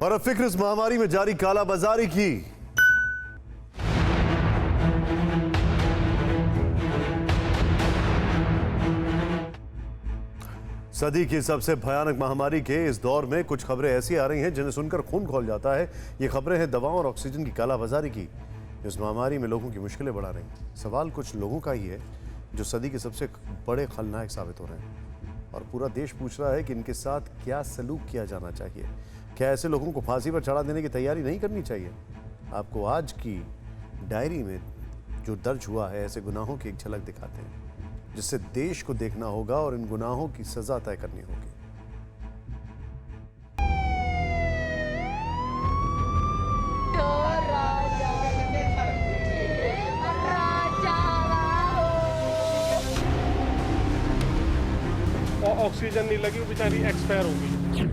और अब फिक्र इस महामारी में जारी कालाबाजारी की। सदी की सबसे भयानक महामारी के इस दौर में कुछ खबरें ऐसी आ रही हैं जिन्हें सुनकर खून खौल जाता है। ये खबरें हैं दवाओं और ऑक्सीजन की कालाबाजारी की। इस महामारी में लोगों की मुश्किलें बढ़ा रही हैं। सवाल कुछ लोगों का ही है जो सदी के सबसे बड़े खलनायक साबित हो रहे हैं, और पूरा देश पूछ रहा है कि इनके साथ क्या सलूक किया जाना चाहिए। क्या ऐसे लोगों को फांसी पर चढ़ा देने की तैयारी नहीं करनी चाहिए? आपको आज की डायरी में जो दर्ज हुआ है ऐसे गुनाहों की एक झलक दिखाते हैं जिससे देश को देखना होगा और इन गुनाहों की सजा तय करनी होगी। ऑक्सीजन नहीं लगी, वो बेचारी एक्सपायर हो गई।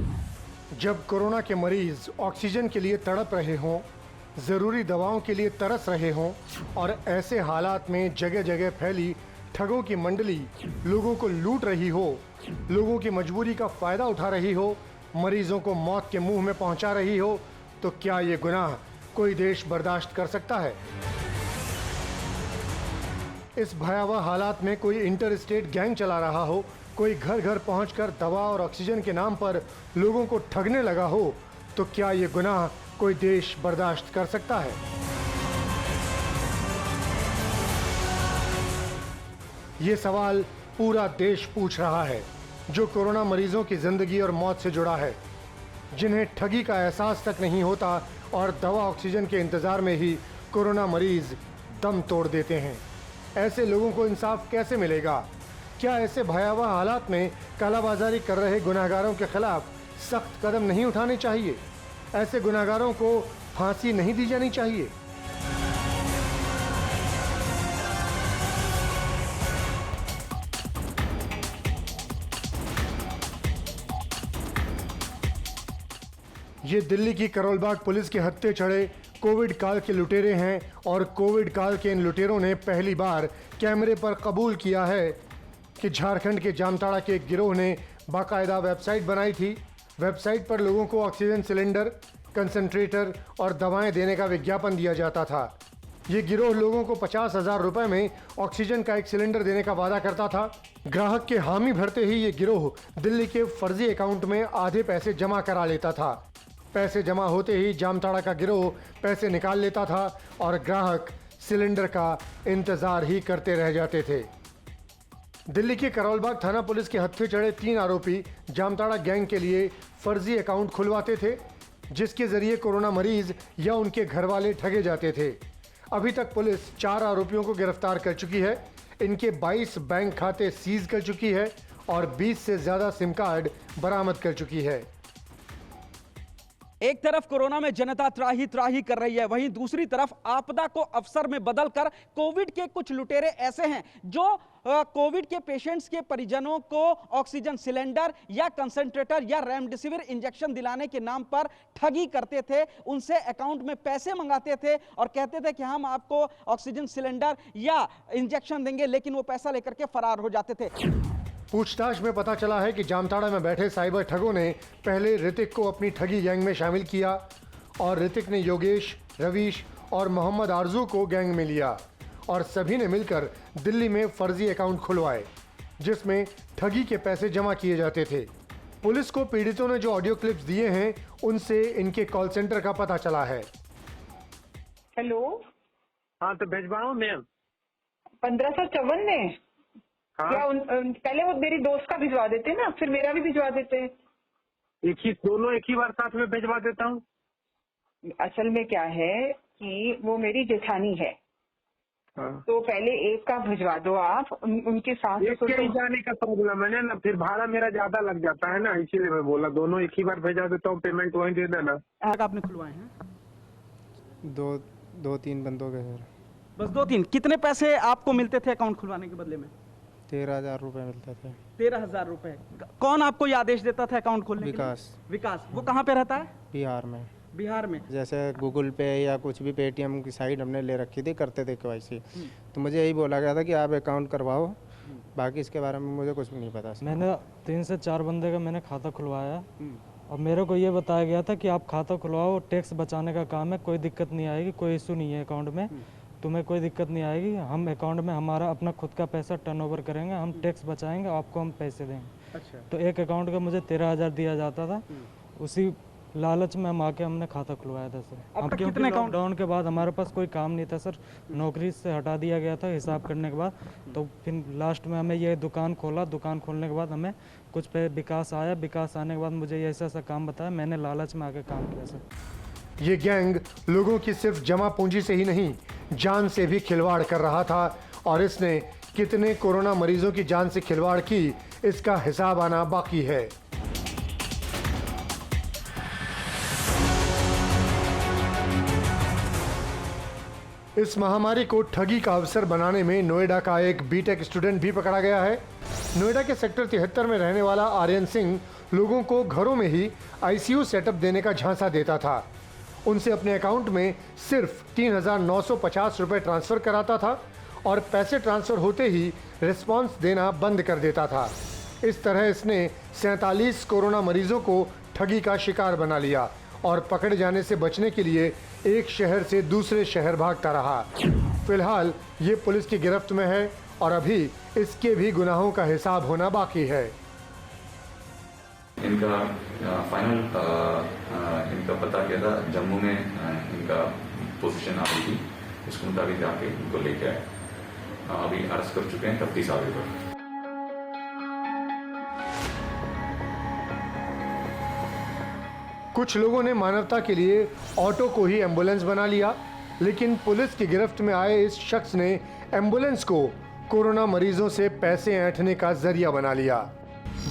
जब कोरोना के मरीज ऑक्सीजन के लिए तड़प रहे हों, ज़रूरी दवाओं के लिए तरस रहे हों, और ऐसे हालात में जगह जगह फैली ठगों की मंडली लोगों को लूट रही हो, लोगों की मजबूरी का फ़ायदा उठा रही हो, मरीजों को मौत के मुंह में पहुंचा रही हो, तो क्या ये गुनाह कोई देश बर्दाश्त कर सकता है? इस भयावह हालात में कोई इंटर स्टेट गैंग चला रहा हो, कोई घर घर पहुंचकर दवा और ऑक्सीजन के नाम पर लोगों को ठगने लगा हो, तो क्या ये गुनाह कोई देश बर्दाश्त कर सकता है? ये सवाल पूरा देश पूछ रहा है, जो कोरोना मरीजों की जिंदगी और मौत से जुड़ा है, जिन्हें ठगी का एहसास तक नहीं होता और दवा ऑक्सीजन के इंतजार में ही कोरोना मरीज दम तोड़ देते हैं। ऐसे लोगों को इंसाफ कैसे मिलेगा? क्या ऐसे भयावह हालात में कालाबाजारी कर रहे गुनाहगारों के खिलाफ सख्त कदम नहीं उठाने चाहिए? ऐसे गुनाहगारों को फांसी नहीं दी जानी चाहिए? ये दिल्ली की करोल बाग पुलिस के हत्थे चढ़े कोविड काल के लुटेरे हैं, और कोविड काल के इन लुटेरों ने पहली बार कैमरे पर कबूल किया है कि झारखंड के जामताड़ा के एक गिरोह ने बाकायदा वेबसाइट बनाई थी। वेबसाइट पर लोगों को ऑक्सीजन सिलेंडर, कंसंट्रेटर और दवाएं देने का विज्ञापन दिया जाता था। ये गिरोह लोगों को 50,000 रुपए में ऑक्सीजन का एक सिलेंडर देने का वादा करता था। ग्राहक के हामी भरते ही ये गिरोह दिल्ली के फर्जी अकाउंट में आधे पैसे जमा करा लेता था। पैसे जमा होते ही जामताड़ा का गिरोह पैसे निकाल लेता था और ग्राहक सिलेंडर का इंतजार ही करते रह जाते थे। दिल्ली के करोलबाग थाना पुलिस के हत्थे चढ़े 3 आरोपी जामताड़ा गैंग के लिए फर्जी अकाउंट खुलवाते थे, जिसके जरिए कोरोना मरीज या उनके घर वाले ठगे जाते थे। अभी तक पुलिस 4 आरोपियों को गिरफ्तार कर चुकी है। इनके 22 बैंक खाते सीज कर चुकी है और 20 से ज्यादा सिम कार्ड बरामद कर चुकी है। एक तरफ कोरोना में जनता त्राही त्राही कर रही है, वहीं दूसरी तरफ आपदा को अवसर में बदलकर कोविड के कुछ लुटेरे ऐसे हैं जो कोविड के पेशेंट्स के परिजनों को ऑक्सीजन सिलेंडर या कंसंट्रेटर या रेमडेसिविर इंजेक्शन दिलाने के नाम पर ठगी करते थे। उनसे अकाउंट में पैसे मंगाते थे और कहते थे कि हम आपको ऑक्सीजन सिलेंडर या इंजेक्शन देंगे, लेकिन वो पैसा लेकर के फरार हो जाते थे। पूछताछ में पता चला है कि जामताड़ा में बैठे साइबर ठगों ने पहले ऋतिक को अपनी ठगी गैंग में शामिल किया और ऋतिक ने योगेश, रवीश और मोहम्मद आरजू को गैंग में लिया और सभी ने मिलकर दिल्ली में फर्जी अकाउंट खुलवाए जिसमें ठगी के पैसे जमा किए जाते थे। पुलिस को पीड़ितों ने जो ऑडियो क्लिप्स दिए हैं उनसे इनके कॉल सेंटर का पता चला है। हेलो, हाँ तो भिजवाओ मैम। 1554 में हाँ? क्या पहले वो मेरी दोस्त का भिजवा देते ना, फिर मेरा भी भिजवा देते। दोनों एक ही बार साथ में भिजवा देता हूँ। असल में क्या है कि वो मेरी जेठानी है। हाँ। तो पहले एक का भिजवा दो आप, उनके साथ एक के ही जाने का प्रॉब्लम है ना, फिर भाड़ा मेरा ज्यादा लग जाता है ना, इसीलिए मैं बोला दोनों एक ही बार भेजा देता हूँ, पेमेंट वहीं दे देना। आपने खुलवाए हैं? दो तीन बंदों के सर। बस 2-3? कितने पैसे आपको मिलते थे अकाउंट खुलवाने के बदले में? 13,000 रुपए मिलते थे। 13,000 रुपए। कौन आपको ये आदेश देता था अकाउंट खोलने के लिए? विकास। विकास, वो कहाँ पे रहता है? बिहार में। बिहार में। जैसे गूगल पे या कुछ भी पेटीएम की साइट हमने ले रखी थी, करते थे केवाईसी, तो मुझे यही बोला गया था कि आप अकाउंट करवाओ, बाकी इसके बारे में मुझे कुछ भी नहीं पता। मैंने 3 से 4 बंदे का मैंने खाता खुलवाया और मेरे को ये बताया गया था कि आप खाता खुलवाओ, टैक्स बचाने का काम है, कोई दिक्कत नहीं आएगी, कोई इशू नहीं है अकाउंट में, तुम्हें कोई दिक्कत नहीं आएगी, हम अकाउंट में हमारा अपना खुद का पैसा टर्नओवर करेंगे, हम टैक्स बचाएंगे, आपको हम पैसे देंगे। अच्छा। तो एक अकाउंट का मुझे 13,000 दिया जाता था, उसी लालच में हम आके हमने खाता खुलवाया था सर। अब हम तक क्योंकि कितने अकाउंट? लॉकडाउन के बाद हमारे पास कोई काम नहीं था सर, नौकरी से हटा दिया गया था हिसाब करने के बाद, तो फिर लास्ट में हमें ये दुकान खोला, दुकान खोलने के बाद हमें कुछ पे विकास आया, विकास आने के बाद मुझे ये ऐसा ऐसा काम बताया, मैंने लालच में आके काम किया सर। ये गैंग लोगों की सिर्फ जमा पूंजी से ही नहीं, जान से भी खिलवाड़ कर रहा था और इसने कितने कोरोना मरीजों की जान से खिलवाड़ की, इसका हिसाब आना बाकी है। इस महामारी को ठगी का अवसर बनाने में नोएडा का एक बीटेक स्टूडेंट भी पकड़ा गया है। नोएडा के सेक्टर 73 में रहने वाला आर्यन सिंह लोगों को घरों में ही आईसीयू सेटअप देने का झांसा देता था। उनसे अपने अकाउंट में सिर्फ 3,950 रुपये ट्रांसफ़र कराता था और पैसे ट्रांसफ़र होते ही रिस्पांस देना बंद कर देता था। इस तरह इसने 47 कोरोना मरीजों को ठगी का शिकार बना लिया और पकड़े जाने से बचने के लिए एक शहर से दूसरे शहर भागता रहा। फिलहाल ये पुलिस की गिरफ्त में है और अभी इसके भी गुनाहों का हिसाब होना बाकी है। इनका फाइनल इनका पता किया था, जम्मू में इनका पोजीशन आ रही थी, इसके मुताबिक जाके इनको लेके आए। अभी अरेस्ट कर चुके हैं 31 आगे पर। कुछ लोगों ने मानवता के लिए ऑटो को ही एम्बुलेंस बना लिया, लेकिन पुलिस की गिरफ्त में आए इस शख्स ने एम्बुलेंस को कोरोना मरीजों से पैसे ऐंठने का जरिया बना लिया।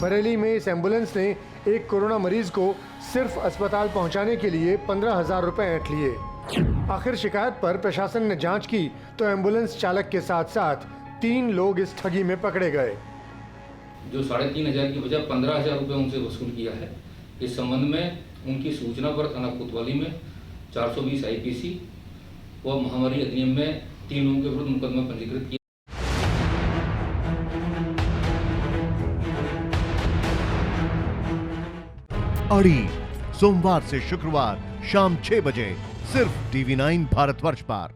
बरेली में इस एम्बुलेंस ने एक कोरोना मरीज को सिर्फ अस्पताल पहुंचाने के लिए 15,000 रुपए ऐंठ लिए। आखिर शिकायत पर प्रशासन ने जांच की तो एम्बुलेंस चालक के साथ साथ 3 लोग इस ठगी में पकड़े गए। जो 3,500 की बजाय 15,000 रुपये उनसे वसूल किया है। इस संबंध में उनकी सूचना पर थाना कोतवाली में 420 IPC व महामारी अधिनियम में 3 लोगों के विरुद्ध मुकदमा पंजीकृत किया। अड़ी सोमवार से शुक्रवार शाम 6 बजे सिर्फ TV9 भारतवर्ष पर।